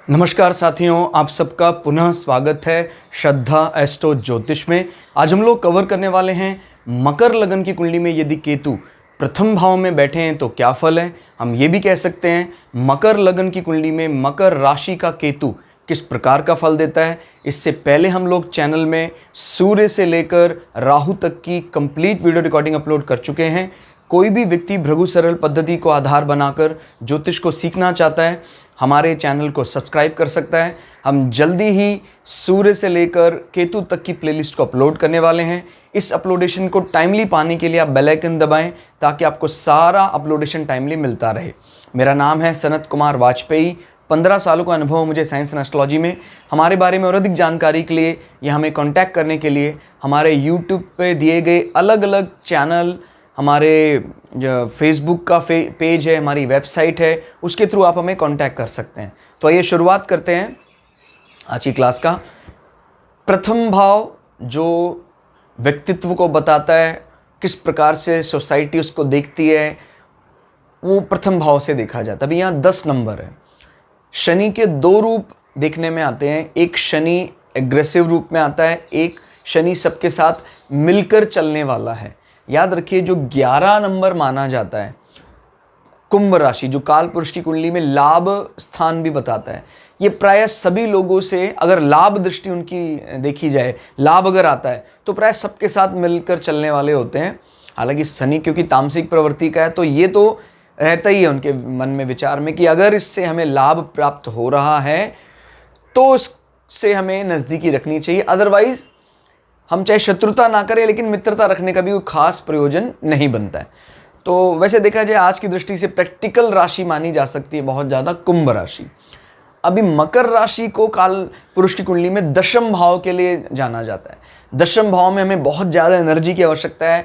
नमस्कार साथियों, आप सबका पुनः स्वागत है श्रद्धा एस्ट्रो ज्योतिष में। आज हम लोग कवर करने वाले हैं मकर लगन की कुंडली में यदि केतु प्रथम भाव में बैठे हैं तो क्या फल है। हम ये भी कह सकते हैं मकर लगन की कुंडली में मकर राशि का केतु किस प्रकार का फल देता है। इससे पहले हम लोग चैनल में सूर्य से लेकर राहु तक की कंप्लीट वीडियो रिकॉर्डिंग अपलोड कर चुके हैं। कोई भी व्यक्ति भृगु सरल पद्धति को आधार बनाकर ज्योतिष को सीखना चाहता है, हमारे चैनल को सब्सक्राइब कर सकता है। हम जल्दी ही सूर्य से लेकर केतु तक की प्लेलिस्ट को अपलोड करने वाले हैं। इस अपलोडेशन को टाइमली पाने के लिए आप बेल आइकन दबाएं ताकि आपको सारा अपलोडेशन टाइमली मिलता रहे। मेरा नाम है सनत कुमार वाजपेयी। 15 सालों का अनुभव मुझे साइंस एंड एस्ट्रोलॉजी में। हमारे बारे में और अधिक जानकारी के लिए या हमें कांटेक्ट करने के लिए हमारे यूट्यूब पे दिए गए अलग अलग चैनल, हमारे जो फेसबुक का पेज है, हमारी वेबसाइट है, उसके थ्रू आप हमें कांटेक्ट कर सकते हैं। तो आइए शुरुआत करते हैं आज की क्लास का। प्रथम भाव जो व्यक्तित्व को बताता है, किस प्रकार से सोसाइटी उसको देखती है, वो प्रथम भाव से देखा जाता है। अभी यहाँ 10 नंबर है। शनि के 2 रूप देखने में आते हैं। एक शनि एग्रेसिव रूप में आता है, एक शनि सबके साथ मिलकर चलने वाला है। याद रखिए, जो 11 नंबर माना जाता है कुंभ राशि, जो काल पुरुष की कुंडली में लाभ स्थान भी बताता है, ये प्राय सभी लोगों से, अगर लाभ दृष्टि उनकी देखी जाए, लाभ अगर आता है तो प्राय सबके साथ मिलकर चलने वाले होते हैं। हालांकि शनि क्योंकि तामसिक प्रवृत्ति का है तो ये तो रहता ही है उनके मन में विचार में कि अगर इससे हमें लाभ प्राप्त हो रहा है तो इससे हमें नज़दीकी रखनी चाहिए। अदरवाइज हम चाहे शत्रुता ना करें लेकिन मित्रता रखने का भी कोई खास प्रयोजन नहीं बनता है। तो वैसे देखा जाए आज की दृष्टि से प्रैक्टिकल राशि मानी जा सकती है बहुत ज़्यादा कुंभ राशि। अभी मकर राशि को काल पुरुष की कुंडली में दशम भाव के लिए जाना जाता है। दशम भाव में हमें बहुत ज़्यादा एनर्जी की आवश्यकता है।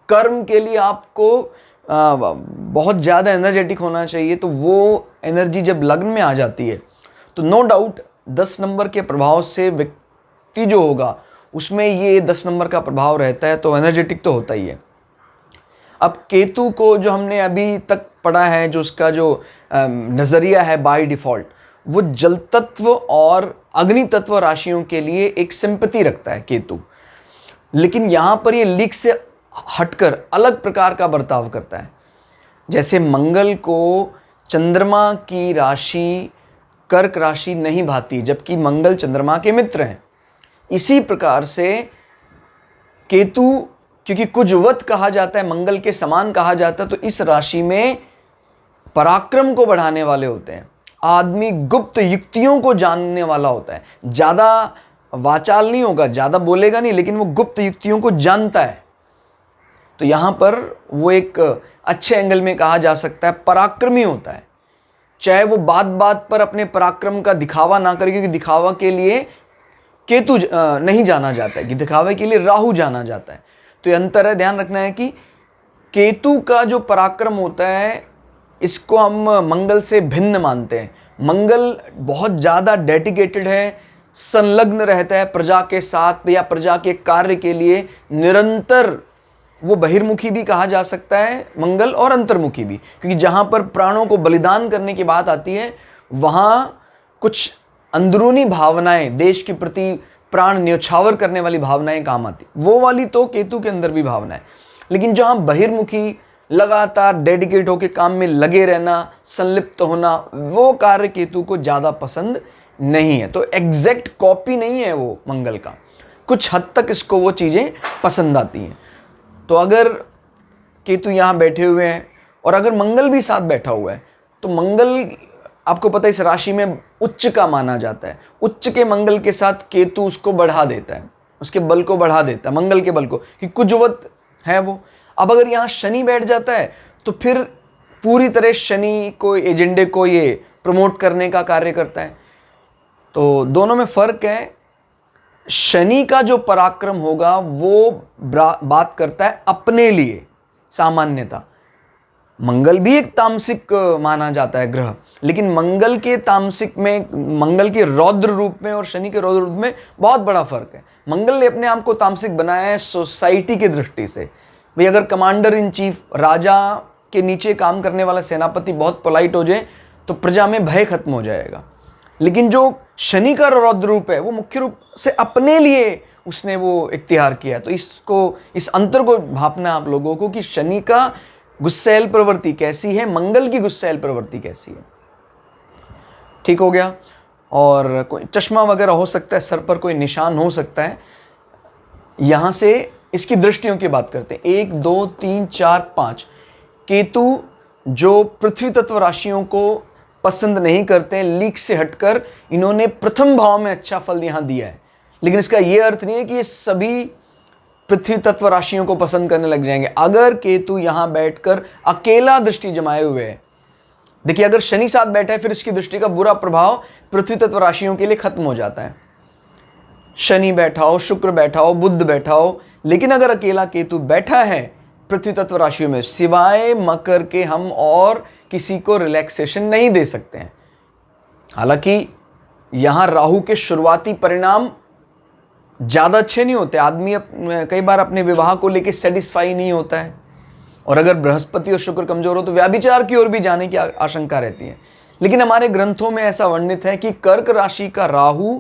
कर्म के लिए आपको बहुत ज़्यादा एनर्जेटिक होना चाहिए। तो वो एनर्जी जब लग्न में आ जाती है तो नो डाउट 10 नंबर के प्रभाव से व्यक्ति जो होगा उसमें ये 10 नंबर का प्रभाव रहता है, तो एनर्जेटिक तो होता ही है। अब केतु को जो हमने अभी तक पढ़ा है, जो उसका जो नज़रिया है बाय डिफ़ॉल्ट, वो जल तत्व और अग्नि तत्व राशियों के लिए एक सिंपैथी रखता है केतु। लेकिन यहाँ पर ये लीक से हटकर अलग प्रकार का बर्ताव करता है। जैसे मंगल को चंद्रमा की राशि कर्क राशि नहीं भाती, जबकि मंगल चंद्रमा के मित्र हैं। इसी प्रकार से केतु क्योंकि कुजवत कहा जाता है, मंगल के समान कहा जाता है, तो इस राशि में पराक्रम को बढ़ाने वाले होते हैं। आदमी गुप्त युक्तियों को जानने वाला होता है। ज़्यादा वाचाल नहीं होगा, ज़्यादा बोलेगा नहीं, लेकिन वो गुप्त युक्तियों को जानता है। तो यहाँ पर वो एक अच्छे एंगल में कहा जा सकता है पराक्रमी होता है। चाहे वो बात बात पर अपने पराक्रम का दिखावा ना करे, क्योंकि दिखावा के लिए केतु नहीं जाना जाता है, कि दिखावे के लिए राहु जाना जाता है। तो ये अंतर है, ध्यान रखना है कि केतु का जो पराक्रम होता है इसको हम मंगल से भिन्न मानते हैं। मंगल बहुत ज़्यादा डेडिकेटेड है, संलग्न रहता है प्रजा के साथ या प्रजा के कार्य के लिए निरंतर। वो बहिर्मुखी भी कहा जा सकता है मंगल, और अंतर्मुखी भी, क्योंकि जहाँ पर प्राणों को बलिदान करने की बात आती है वहाँ कुछ अंदरूनी भावनाएं, देश के प्रति प्राण न्यौछावर करने वाली भावनाएं काम आती, वो वाली तो केतु के अंदर भी भावना है। लेकिन जहाँ बहिर्मुखी, लगातार डेडिकेट होकर काम में लगे रहना, संलिप्त होना, वो कार्य केतु को ज़्यादा पसंद नहीं है। तो एग्जैक्ट कॉपी नहीं है वो मंगल का, कुछ हद तक इसको वो चीज़ें पसंद आती हैं। तो अगर केतु यहाँ बैठे हुए हैं और अगर मंगल भी साथ बैठा हुआ है, तो मंगल आपको पता है इस राशि में उच्च का माना जाता है। उच्च के मंगल के साथ केतु उसको बढ़ा देता है, उसके बल को बढ़ा देता है, मंगल के बल को, कि कुजवत है वो। अब अगर यहाँ शनि बैठ जाता है तो फिर पूरी तरह शनि को एजेंडे को ये प्रमोट करने का कार्य करता है। तो दोनों में फ़र्क है। शनि का जो पराक्रम होगा वो बात करता है अपने लिए, सामान्यता। मंगल भी एक तामसिक माना जाता है ग्रह, लेकिन मंगल के तामसिक में, मंगल के रौद्र रूप में और शनि के रौद्र रूप में बहुत बड़ा फर्क है। मंगल ने अपने आप को तामसिक बनाया है सोसाइटी की दृष्टि से। भाई अगर कमांडर इन चीफ, राजा के नीचे काम करने वाला सेनापति बहुत पोलाइट हो जाए तो प्रजा में भय खत्म हो जाएगा। लेकिन जो शनि का रौद्र रूप है वो मुख्य रूप से अपने लिए उसने वो इख्तियार किया। तो इस अंतर को भापना आप लोगों को कि शनि का गुस्सैल प्रवृत्ति कैसी है, मंगल की गुस्सैल प्रवृत्ति कैसी है। ठीक हो गया। और कोई चश्मा वगैरह हो सकता है, सर पर कोई निशान हो सकता है। यहां से इसकी दृष्टियों की बात करते हैं। 1 2 3 4 5 केतु जो पृथ्वी तत्व राशियों को पसंद नहीं करते हैं, लीक से हटकर इन्होंने प्रथम भाव में अच्छा फल यहां दिया है। लेकिन इसका यह अर्थ नहीं है कि ये सभी पृथ्वी तत्व राशियों को पसंद करने लग जाएंगे। अगर केतु यहां बैठकर अकेला दृष्टि जमाए हुए है, देखिए अगर शनि साथ बैठा है फिर इसकी दृष्टि का बुरा प्रभाव पृथ्वी तत्व राशियों के लिए खत्म हो जाता है। शनि बैठा हो, शुक्र बैठा हो, बुध बैठा हो, लेकिन अगर अकेला केतु बैठा है पृथ्वी तत्व राशियों में, सिवाय मकर के हम और किसी को रिलैक्सेशन नहीं दे सकते हैं। हालांकि यहां राहु के शुरुआती परिणाम ज्यादा अच्छे नहीं होते। आदमी कई बार अपने विवाह को लेकर सेटिस्फाई नहीं होता है, और अगर बृहस्पति और शुक्र कमजोर हो तो व्याभिचार की ओर भी जाने की आशंका रहती है। लेकिन हमारे ग्रंथों में ऐसा वर्णित है कि कर्क राशि का राहु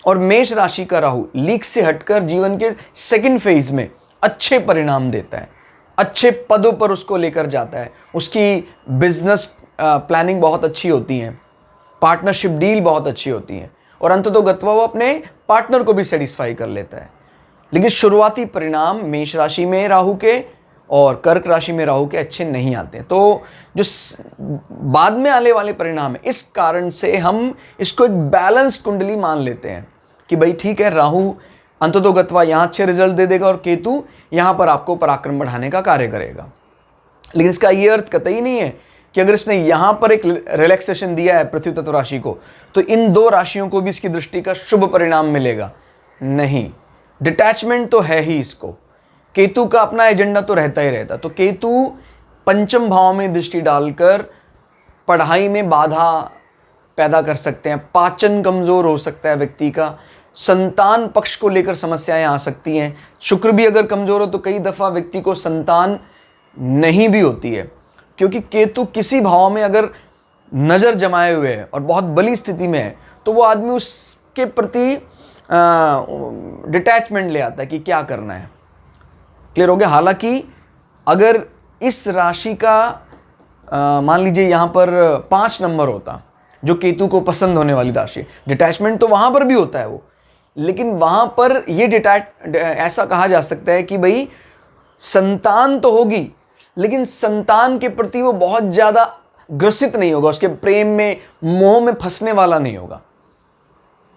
और मेष राशि का राहु लीक से हटकर जीवन के सेकंड फेज में अच्छे परिणाम देता है, अच्छे पदों पर उसको लेकर जाता है। उसकी बिजनेस प्लानिंग बहुत अच्छी होती है, पार्टनरशिप डील बहुत अच्छी होती है, और अंततोगत्वा वो अपने पार्टनर को भी सेटिस्फाई कर लेता है। लेकिन शुरुआती परिणाम मेष राशि में राहु के और कर्क राशि में राहु के अच्छे नहीं आते। तो जो बाद में आने वाले परिणाम है, इस कारण से हम इसको एक बैलेंस कुंडली मान लेते हैं कि भाई ठीक है, राहु अंततोगत्वा यहाँ अच्छे रिजल्ट दे देगा और केतु यहाँ पर आपको पराक्रम बढ़ाने का कार्य करेगा। लेकिन इसका ये अर्थ कतई नहीं है कि अगर इसने यहाँ पर एक रिलैक्सेशन दिया है पृथ्वी तत्व राशि को तो इन दो राशियों को भी इसकी दृष्टि का शुभ परिणाम मिलेगा। नहीं, डिटैचमेंट तो है ही इसको, केतु का अपना एजेंडा तो रहता ही रहता। तो केतु पंचम भाव में दृष्टि डालकर पढ़ाई में बाधा पैदा कर सकते हैं, पाचन कमजोर हो सकता है व्यक्ति का, संतान पक्ष को लेकर समस्याएं आ सकती हैं। शुक्र भी अगर कमजोर हो तो कई दफा व्यक्ति को संतान नहीं भी होती है, क्योंकि केतु किसी भाव में अगर नजर जमाए हुए है और बहुत बली स्थिति में है तो वो आदमी उसके प्रति डिटैचमेंट ले आता है कि क्या करना है। क्लियर हो गया। हालांकि अगर इस राशि का मान लीजिए यहाँ पर 5 नंबर होता जो केतु को पसंद होने वाली राशि, डिटैचमेंट तो वहां पर भी होता है वो, लेकिन वहां पर ये ऐसा कहा जा सकता है कि भाई संतान तो होगी लेकिन संतान के प्रति वो बहुत ज्यादा ग्रसित नहीं होगा, उसके प्रेम में मोह में फंसने वाला नहीं होगा।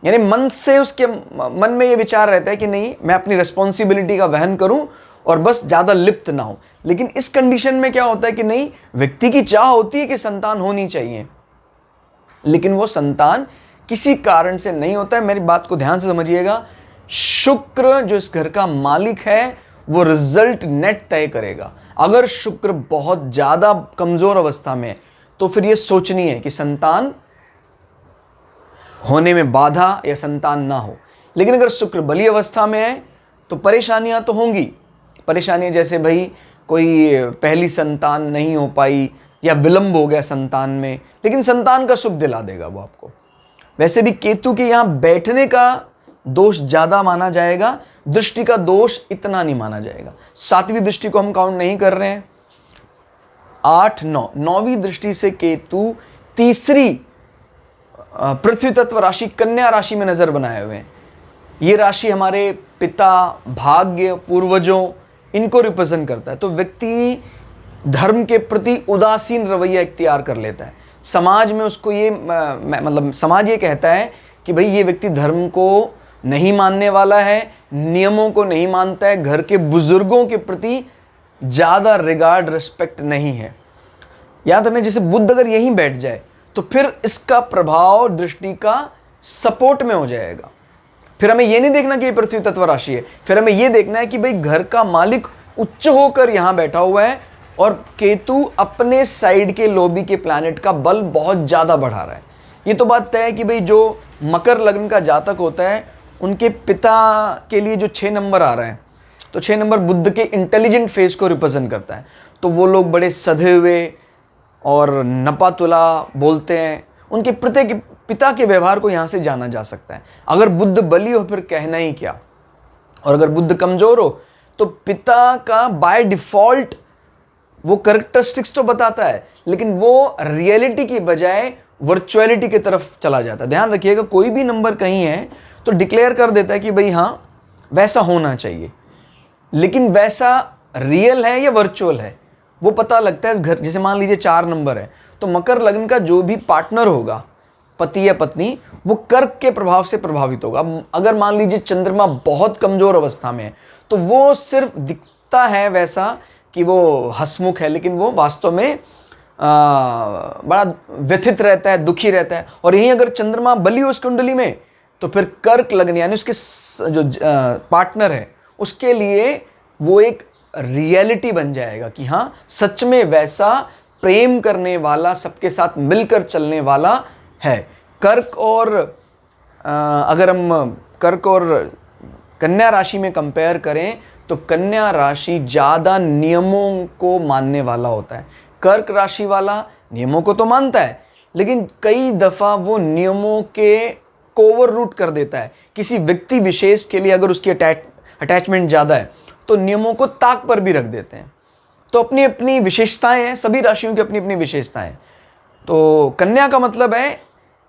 यानी मन से उसके मन में ये विचार रहता है कि नहीं, मैं अपनी रिस्पॉन्सिबिलिटी का वहन करूं और बस ज्यादा लिप्त ना हो। लेकिन इस कंडीशन में क्या होता है कि नहीं, व्यक्ति की चाह होती है कि संतान होनी चाहिए, लेकिन वो संतान किसी कारण से नहीं होता है। मेरी बात को ध्यान से समझिएगा। शुक्र जो इस घर का मालिक है वो रिजल्ट नेट तय करेगा। अगर शुक्र बहुत ज्यादा कमजोर अवस्था में है तो फिर ये सोचनी है कि संतान होने में बाधा या संतान ना हो। लेकिन अगर शुक्र बली अवस्था में है तो परेशानियां तो होंगी। परेशानियां जैसे भाई कोई पहली संतान नहीं हो पाई या विलंब हो गया संतान में, लेकिन संतान का सुख दिला देगा वो आपको। वैसे भी केतु के यहां बैठने का दोष ज्यादा माना जाएगा, दृष्टि का दोष इतना नहीं माना जाएगा। 7वीं दृष्टि को हम काउंट नहीं कर रहे हैं। 8 9 9वीं दृष्टि से केतु तीसरी पृथ्वी तत्व राशि कन्या राशि में नजर बनाए हुए हैं। ये राशि हमारे पिता, भाग्य, पूर्वजों, इनको रिप्रेजेंट करता है। तो व्यक्ति धर्म के प्रति उदासीन रवैया इख्तियार कर लेता है। समाज में उसको ये मतलब समाज ये कहता है कि भाई ये व्यक्ति धर्म को नहीं मानने वाला है, नियमों को नहीं मानता है, घर के बुजुर्गों के प्रति ज़्यादा रिगार्ड रिस्पेक्ट नहीं है। याद रखना, जैसे बुध अगर यहीं बैठ जाए तो फिर इसका प्रभाव दृष्टि का सपोर्ट में हो जाएगा। फिर हमें ये नहीं देखना कि ये पृथ्वी तत्व राशि है, फिर हमें ये देखना है कि भाई घर का मालिक उच्च होकर यहाँ बैठा हुआ है और केतु अपने साइड के लोबी के प्लैनेट का बल बहुत ज़्यादा बढ़ा रहा है। ये तो बात तय है कि भाई जो मकर लग्न का जातक होता है उनके पिता के लिए जो 6 नंबर आ रहा है, तो 6 नंबर बुध के इंटेलिजेंट फेस को रिप्रेजेंट करता है। तो वो लोग बड़े सधे हुए और नपा तुला बोलते हैं, उनके पिता के व्यवहार को यहाँ से जाना जा सकता है। अगर बुध बली हो फिर कहना ही क्या, और अगर बुध कमजोर हो तो पिता का बाय डिफॉल्ट वो कैरेक्टरिस्टिक्स तो बताता है, लेकिन वो रियलिटी की बजाय वर्चुअलिटी की तरफ चला जाता है। ध्यान रखिएगा, कोई भी नंबर कहीं है तो डिक्लेयर कर देता है कि भाई हाँ वैसा होना चाहिए, लेकिन वैसा रियल है या वर्चुअल है वो पता लगता है घर। जैसे मान लीजिए 4 नंबर है, तो मकर लग्न का जो भी पार्टनर होगा, पति या पत्नी, वो कर्क के प्रभाव से प्रभावित होगा। अब अगर मान लीजिए चंद्रमा बहुत कमजोर अवस्था में है तो वो सिर्फ दिखता है वैसा कि वो हंसमुख है, लेकिन वो वास्तव में बड़ा व्यथित रहता है, दुखी रहता है। और यहीं अगर चंद्रमा बली हो उस कुंडली में तो फिर कर्क लग्न यानी उसके जो पार्टनर है उसके लिए वो एक रियलिटी बन जाएगा कि हाँ सच में वैसा प्रेम करने वाला, सबके साथ मिलकर चलने वाला है। कर्क और अगर हम कर्क और कन्या राशि में कंपेयर करें तो कन्या राशि ज़्यादा नियमों को मानने वाला होता है। कर्क राशि वाला नियमों को तो मानता है, लेकिन कई दफ़ा वो नियमों को ओवर रूट कर देता है। किसी व्यक्ति विशेष के लिए अगर उसकी अटैचमेंट ज़्यादा है तो नियमों को ताक पर भी रख देते हैं। तो अपनी अपनी विशेषताएं हैं, सभी राशियों की अपनी अपनी विशेषताएं हैं। तो कन्या का मतलब है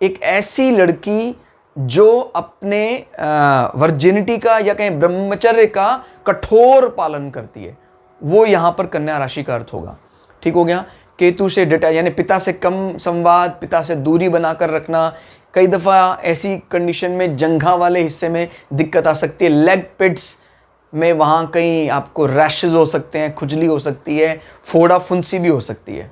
एक ऐसी लड़की जो अपने वर्जिनिटी का या कहीं ब्रह्मचर्य का कठोर पालन करती है, वो यहाँ पर कन्या राशि का अर्थ होगा। ठीक हो गया। केतु से डिटैच यानी पिता से कम संवाद, पिता से दूरी बनाकर रखना। कई दफ़ा ऐसी कंडीशन में जंघा वाले हिस्से में दिक्कत आ सकती है, लेग पिट्स में वहाँ कहीं आपको रैशेज हो सकते हैं, खुजली हो सकती है, फोड़ा फुंसी भी हो सकती है।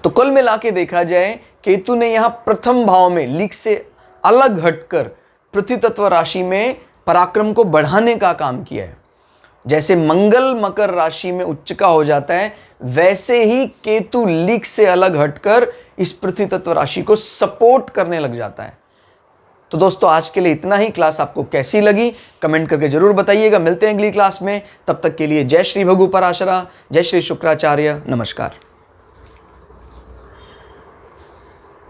तो कुल मिला के देखा जाए केतु ने यहाँ प्रथम भाव में लीक से अलग हटकर पृथ्वी तत्व राशि में पराक्रम को बढ़ाने का काम किया है। जैसे मंगल मकर राशि में उच्च का हो जाता है, वैसे ही केतु लीक से अलग हटकर इस पृथ्वी तत्व राशि को सपोर्ट करने लग जाता है। तो दोस्तों आज के लिए इतना ही। क्लास आपको कैसी लगी कमेंट करके जरूर बताइएगा। मिलते हैं अगली क्लास में, तब तक के लिए जय श्री भगु पराशरा, जय श्री शुक्राचार्य, नमस्कार।